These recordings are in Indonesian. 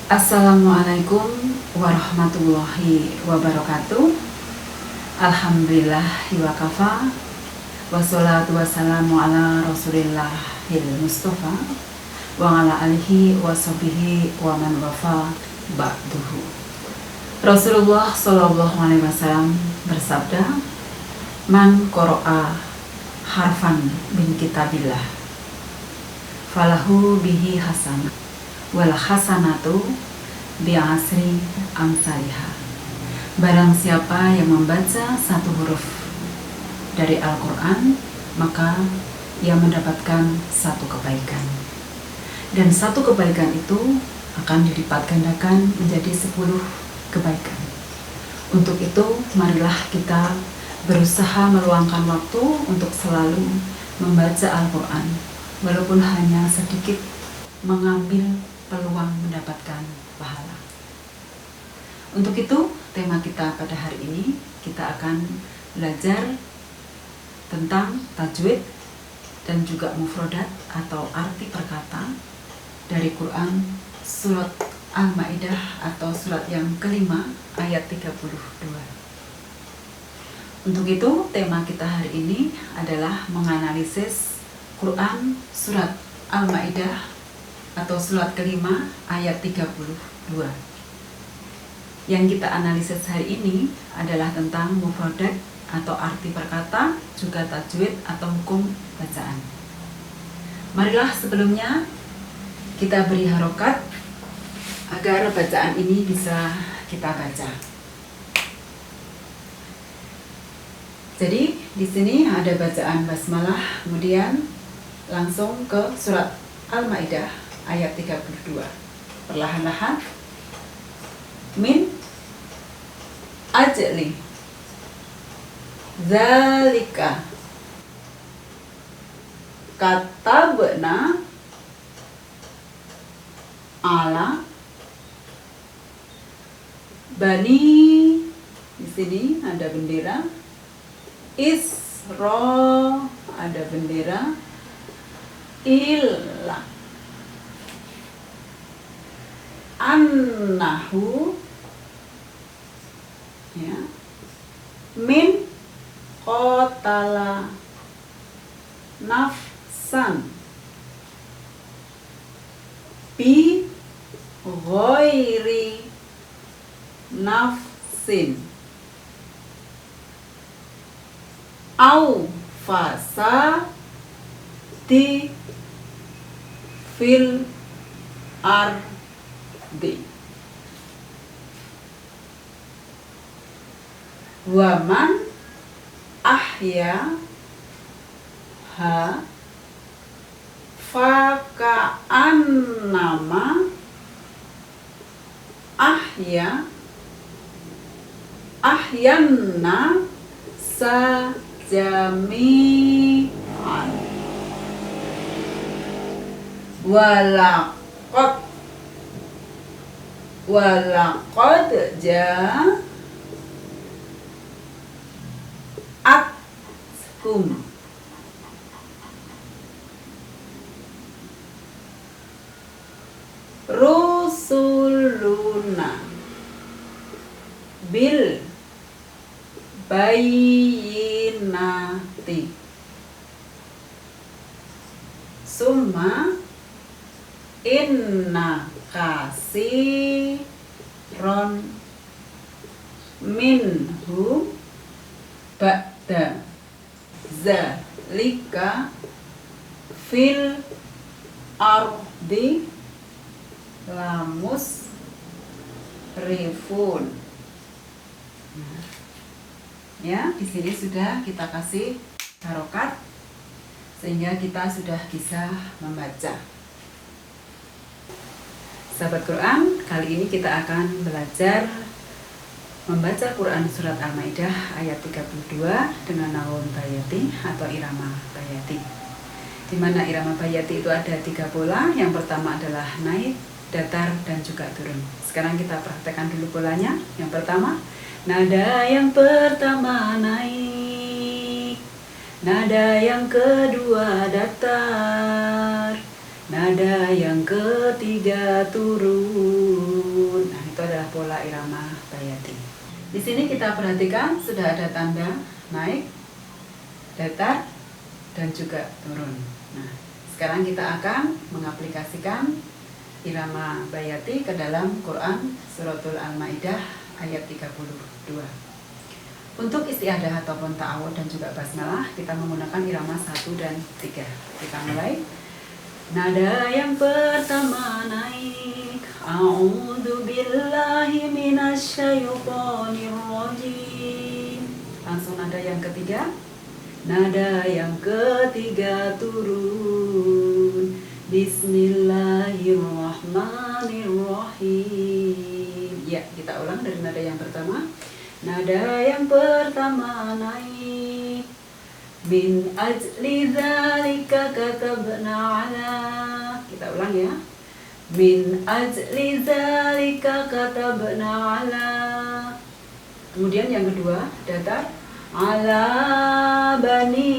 Assalamualaikum warahmatullahi wabarakatuh. Alhamdulillahi wa kafa. Wassalatu wassalamu ala rasulillahil mustafa wa ala alihi wa sahbihi wa man wafa ba'duhu. Rasulullah sallallahu alaihi wasallam bersabda, "Man qara'a harfan min kitabillah falahu bihi hasanah wal hasanatu bi'asri amsalihha." Barang siapa yang membaca satu huruf dari Al-Quran, maka ia mendapatkan satu kebaikan, dan satu kebaikan itu akan dilipat gandakan menjadi 10 kebaikan. Untuk itu, marilah kita berusaha meluangkan waktu untuk selalu membaca Al-Quran, walaupun hanya sedikit, mengambil peluang mendapatkan pahala. Untuk itu, tema kita pada hari ini, kita akan belajar tentang tajwid dan juga mufrodat atau arti perkata dari Quran surat Al-Maidah atau surat yang kelima ayat 32. Untuk itu, tema kita hari ini adalah menganalisis Quran surat Al-Maidah atau surat kelima ayat 32. Yang kita analisis hari ini adalah tentang mufradat atau arti perkata, juga tajwid atau hukum bacaan. Marilah sebelumnya kita beri harokat agar bacaan ini bisa kita baca. Jadi di sini ada bacaan basmalah, kemudian langsung ke surat Al-Maidah ayat 32. Perlahan-lahan. Min ajli zalika katabna ala bani, di sini ada bendera Isra, ada bendera illa annahu, ya, min qatala nafsan bi ghairi nafsin au fasadi fil ardi wa man ahya ha faka'annama ahyanna sajami'an walaqad ja'atkum rusuluna bil bayyinati summa inna kasiron minhum ba'da zalika fil ardi lamus rifun. Ya, di sini sudah kita kasih harokat sehingga kita sudah bisa membaca. Sahabat Quran, kali ini kita akan belajar membaca Quran surat Al-Maidah ayat 32 dengan nawun bayati atau irama bayati. Di mana irama bayati itu ada 3 pola. Yang pertama adalah naik, datar, dan juga turun. Sekarang kita praktekkan dulu polanya. Yang pertama, nada yang pertama naik, nada yang kedua datar, nada yang ketiga turun, irama bayati. Di sini kita perhatikan sudah ada tanda naik, datar, dan juga turun. Nah, sekarang kita akan mengaplikasikan irama bayati ke dalam Quran Suratul Al-Maidah ayat 32. Untuk istiadah ataupun ta'awud dan juga basmalah, kita menggunakan irama 1 dan 3. Kita mulai. Nada yang pertama naik, a'udzu billahi minasyaitonir rajim. Langsung nada yang ketiga. Nada yang ketiga turun, bismillahirrahmanirrahim. Ya, kita ulang dari nada yang pertama. Nada yang pertama naik, min ajli dzalika katabna ala. Kita ulang ya. Min ajli dzalika katabna ala. Kemudian yang kedua, datar, ala bani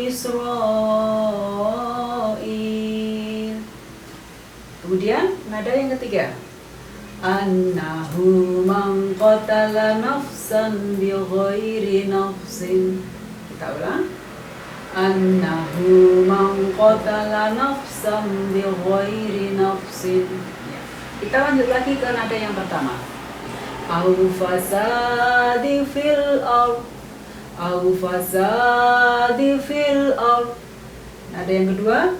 Israil. Kemudian nada yang ketiga, annahu man qatala nafsan bighairi nafsin. Kita ulang. Annahu man qatala nafsan bighairi nafsin. Ya. Kita lanjut lagi ke nada yang pertama. Au fasadi fil ard. Au fasadi fil ard. Nada yang kedua,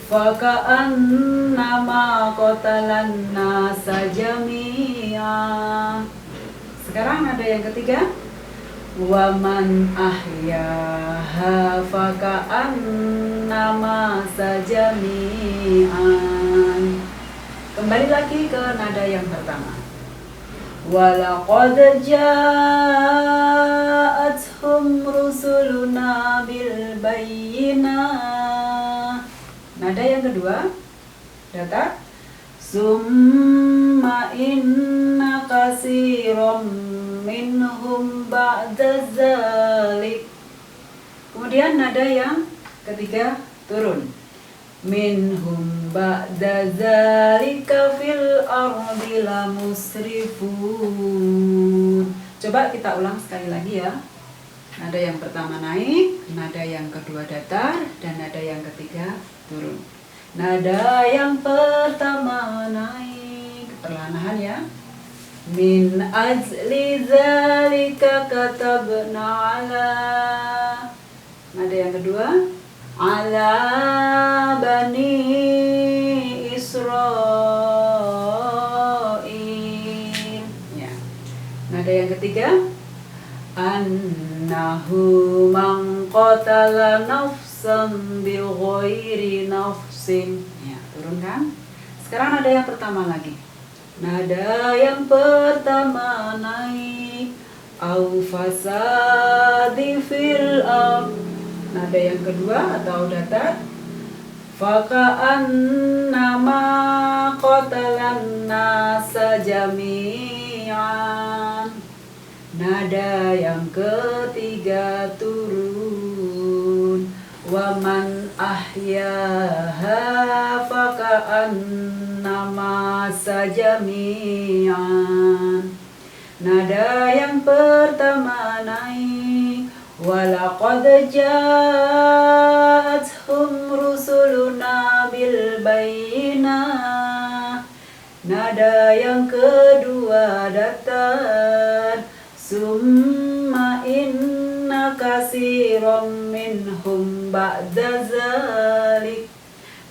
faka'annama qatalan nasa jami'a. Sekarang ada yang ketiga, waman ahyaha faka'annama sajami'an. Kembali lagi ke nada yang pertama. Walaqad ja'athum rusuluna bil bayyinah. Nada yang kedua, datar, summa inna katsiran minhum ba'da dzalik. Kemudian nada yang ketiga turun, minhum ba'da dzalika fil ardi lamusrifun. Coba kita ulang sekali lagi ya. Nada yang pertama naik, nada yang kedua datar, dan nada yang ketiga turun. Nada yang pertama naik, perlahan ya. Min ajli dzalika katabna ala. Nada yang kedua, ala bani Israil. Ya. Nada yang ketiga, annahu man qatala nafsan bighairi nafsin. Ya, turun kan? Sekarang nada yang pertama lagi. Nada yang pertama naik, au fasadi fil ard. Nada yang kedua atau datar, faka'annama qatalan nasa jami'an. Nada yang ketiga turun, waman ahyaha faka'annama sajami'an. Nada yang pertama naik, walaqad ja'athum rusuluna bil bayyinah. Nada yang kedua datar, summa inna katsiran minhum ba'da dzalik.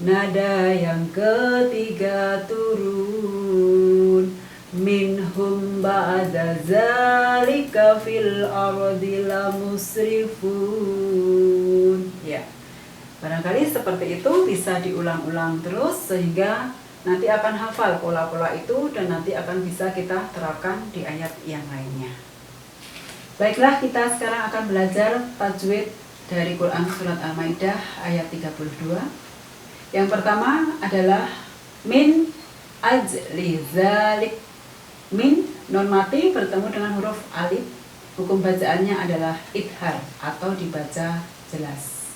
Nada yang ketiga turun, minhum ba'da dzalika fil ardi lamusrifun. Ya. Barangkali seperti itu bisa diulang-ulang terus sehingga nanti akan hafal pola-pola itu dan nanti akan bisa kita terapkan di ayat yang lainnya. Baiklah, kita sekarang akan belajar tajwid dari Quran Surat Al-Maidah ayat 32. Yang pertama adalah min ajli dzalik. Min, non mati bertemu dengan huruf alif. Hukum bacaannya adalah idhar atau dibaca jelas.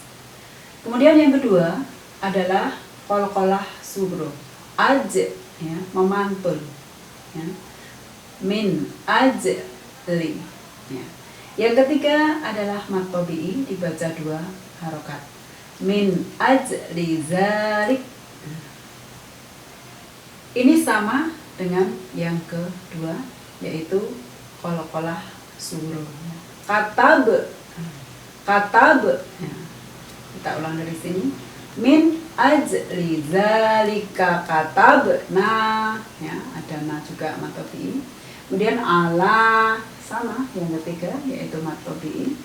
Kemudian yang kedua adalah qalqalah sughra. Aj, ya, memantul. Ya. min ajli. Ya. Yang ketiga adalah mat tabi'i, dibaca 2 harokat. Min ajli zalik. Ini sama dengan yang kedua, yaitu qala suruh. Katab. Ya. Kita ulang dari sini. Min ajli zalika katabna. Ya, ada na juga mat tabi'i. Kemudian ala sama yang ketiga, yaitu mat tabi'i.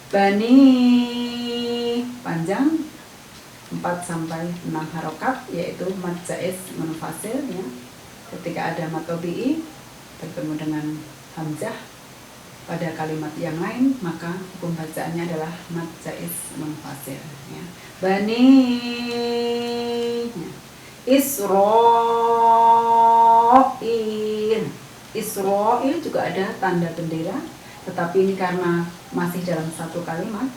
Bani panjang 4 sampai 6 harokat, yaitu mad jaiz munfasil. Ya. Ketika ada mat tabi'i bertemu dengan hamzah pada kalimat yang lain, maka hukum bacaannya adalah mad jaiz munfasil. Ya. Bani ya. Israil juga ada tanda bendera, tetapi ini karena masih dalam satu kalimat,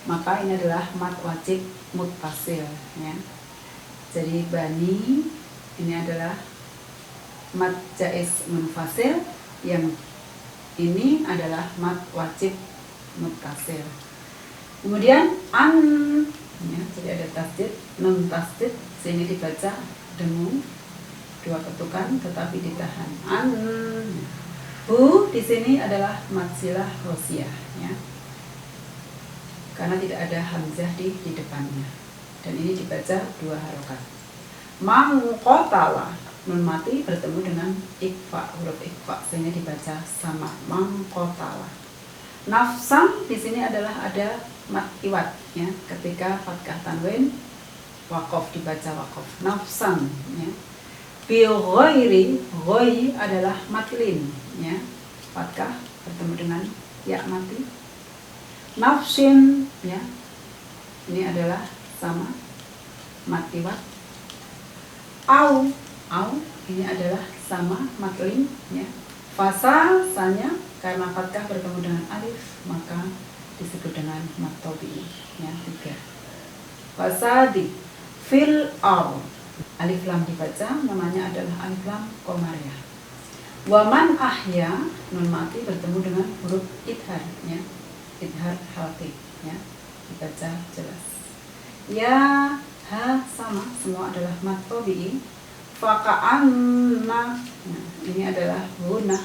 maka ini adalah mad wajib muttasil. Ya. Jadi bani ini adalah mad jaiz munfasil, yang ini adalah mad wajib muttasil. Kemudian an, ya, jadi ada tasdid, nun tasdid, sini dibaca dengung 2 ketukan tetapi ditahan. An, hu di sini adalah mad silah rosiyah, ya, karena tidak ada hamzah di depannya, dan ini dibaca 2 harokat. Mangqotala, nun mati bertemu dengan ikfa, huruf ikfa, sehingga dibaca sama mangqotala. Nafsan di sini adalah ada mad iwat, ya, ketika fathah tanwin waqaf dibaca waqaf. Nafsan, ya. Bi ghairi, ghoi adalah matlin, ya, fathah bertemu dengan ya mati. Nafsin, ya, ini adalah sama mad iwat. Au ini adalah sama matlin, ya. Fasanya karena fathah bertemu dengan alif, maka disebut dengan mad tabi'i, ya, 3. Fasadi fil ar, alif lam dibaca, namanya adalah alif lam qamariyah. Waman ahya, nun mati bertemu dengan huruf idhar, ya, idhar halqi, ya, dibaca jelas. Ya, ha sama, semua adalah mad tabi'i. Faka'anna, nah, ini adalah gunah.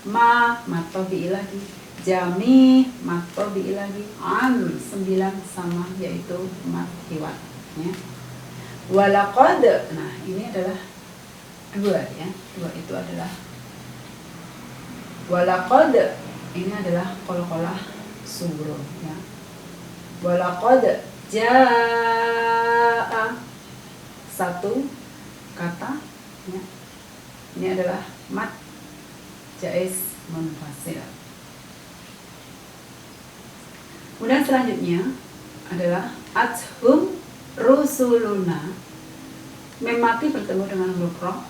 Ma mad tabi'i lagi. Jami mad tabi'i lagi. An 9 sama, yaitu mad iwat, ya. Walaqad, nah ini adalah 2, ya, 2 itu adalah walaqad, ini adalah qala suruh, ya. Walaqad jaa, 1 kata, ya. Ini adalah mad jaiz munfasil. Kemudian selanjutnya adalah athum rusuluna, mim mati bertemu dengan huruf ra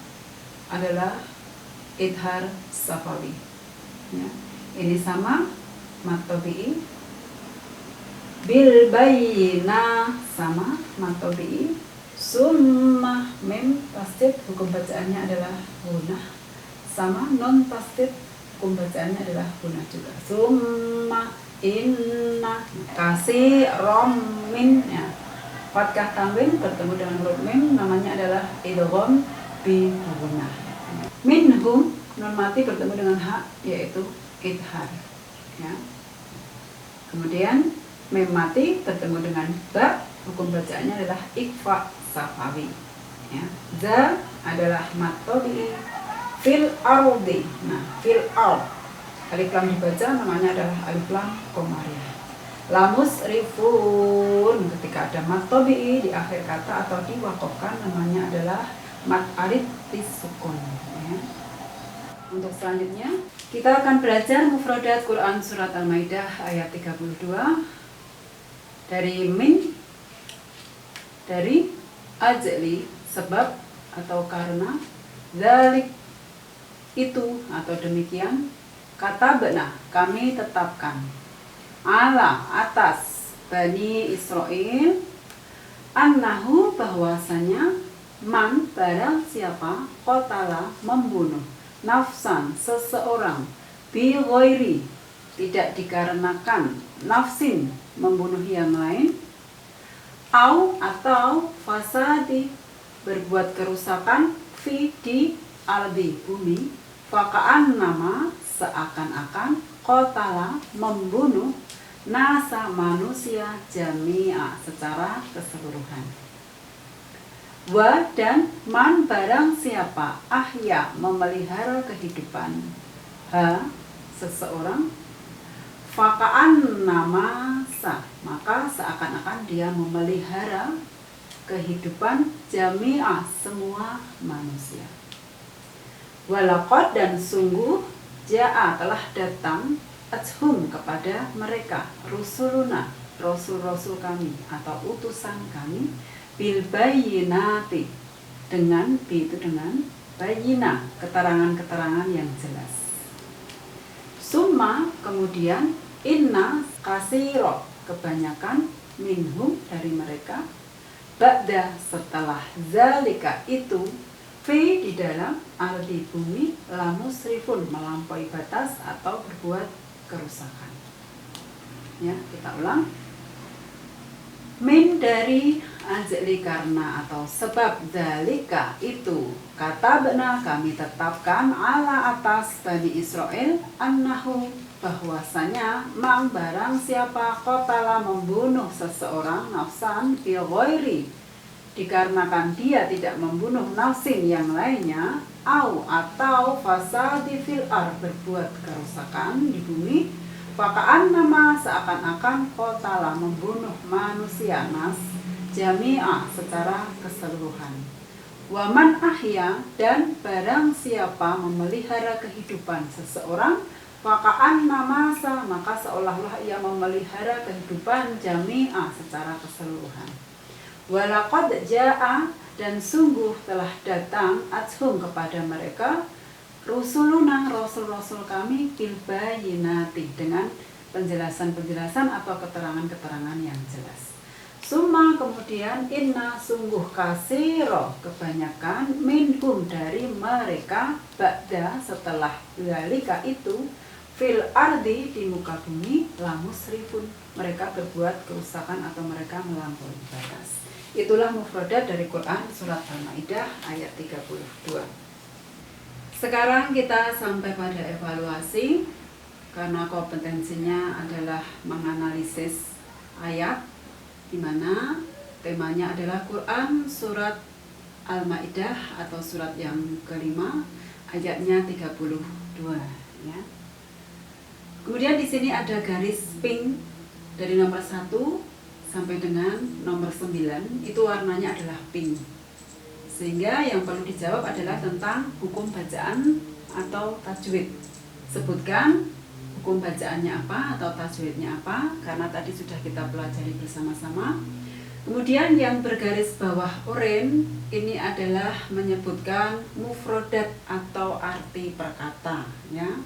adalah idhar safawi, ya. Ini sama mad tabi'i. Bil bayina sama mad tabi'i. Summa mim tasdid, hukum bacaannya adalah gunah, sama non tasdid, hukum bacaannya adalah gunah juga. Summa inna kasih rom min, ya. Fathah tanwin bertemu dengan huruf mim, namanya adalah idgham bi gunah. Minhum, nun mati bertemu dengan ha, yaitu idhar, ya. Kemudian mim mati bertemu dengan ba, hukum bacaannya adalah ikfa safawi, ya. Za adalah mad tabi'i. Fil ardi, nah fil ard, alif lam dibaca, namanya adalah alif lam qamariyah. Lamus rifun, ketika ada mad tabi'i di akhir kata atau diwaqafkan, namanya adalah mad arid disukun, ya. Untuk selanjutnya kita akan belajar mufradat Quran surat Al-Maidah ayat 32 dari min, dari ajli sebab atau karena, dzalik itu atau demikian, katabna kami tetapkan, ala atas Bani Israil, annahu bahwasanya man barang siapa, qatala membunuh, nafsan seseorang, bi ghairi tidak dikarenakan, nafsin membunuh yang lain, au atau fasadi berbuat kerusakan, fi di ardi bumi, fakaan nama seakan-akan, qatala membunuh, nasa manusia jami'a secara keseluruhan. Wa dan man barang siapa ahya memelihara kehidupan, ha seseorang, fakaan nama sa maka seakan-akan dia memelihara kehidupan jami'ah semua manusia. Walaqad dan sungguh ja'a telah datang athum kepada mereka rusuluna rasul-rasul kami atau utusan kami bil bayyinati dengan bayyinah keterangan-keterangan yang jelas. Summa kemudian inna kasiro kebanyakan minhum dari mereka ba'da setelah zalika itu fi di dalam ardi bumi lamusrifun melampaui batas atau berbuat kerusakan. Ya, kita ulang. Min dari ajli karena atau sebab zalika itu kata benar kami tetapkan ala atas Bani Israel annahu bahwasanya mang barang siapa qatala membunuh seseorang nafsan bi ghairi dikarenakan dia tidak membunuh nafsin yang lainnya, au atau fasadi fil ar berbuat kerusakan di bumi, fakaan nama seakan-akan qatala membunuh manusia nas jami'ah secara keseluruhan. Waman ahya dan barang siapa memelihara kehidupan seseorang, fakaan nama maka seolah-olah ia memelihara kehidupan jami'ah secara keseluruhan. Walaqad ja'a dan sungguh telah datang athum kepada mereka rusuluna rasul-rasul kami bil bayyinati dengan penjelasan-penjelasan atau keterangan-keterangan yang jelas. Summa kemudian inna sungguh kasiro kebanyakan minhum dari mereka ba'da setelah zalika itu fil ardi di muka bumi lamusrifun mereka berbuat kerusakan atau mereka melampaui batas. Itulah mufradat dari Quran surat Al-Maidah ayat 32. Sekarang kita sampai pada evaluasi karena kompetensinya adalah menganalisis ayat di mana temanya adalah Quran surat Al-Maidah atau surat yang kelima ayatnya 32 ya. Kemudian di sini ada garis pink dari nomor 1 sampai dengan nomor 9 itu warnanya adalah pink. Sehingga yang perlu dijawab adalah tentang hukum bacaan atau tajwid. Sebutkan hukum bacaannya apa atau tajwidnya apa karena tadi sudah kita pelajari bersama-sama. Kemudian yang bergaris bawah oranye ini adalah menyebutkan mufradat atau arti perkata ya.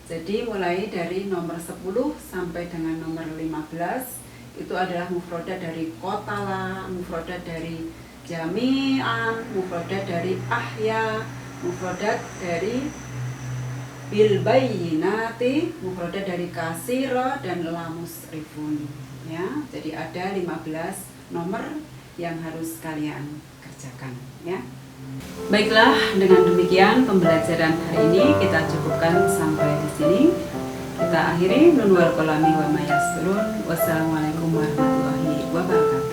Jadi mulai dari nomor 10 sampai dengan nomor 15 itu adalah mufradat dari qatala, mufradat dari jami'an, mufradat dari ahya, mufradat dari bil bayyinati, mufradat dari kasira dan lamusrifun ya. Jadi ada 15 nomor yang harus kalian kerjakan ya. Baiklah, dengan demikian pembelajaran hari ini kita cukupkan sampai di sini. Kita akhiri nun wal qalami wa ma yasturun. Wassalamualaikum warahmatullahi wabarakatuh.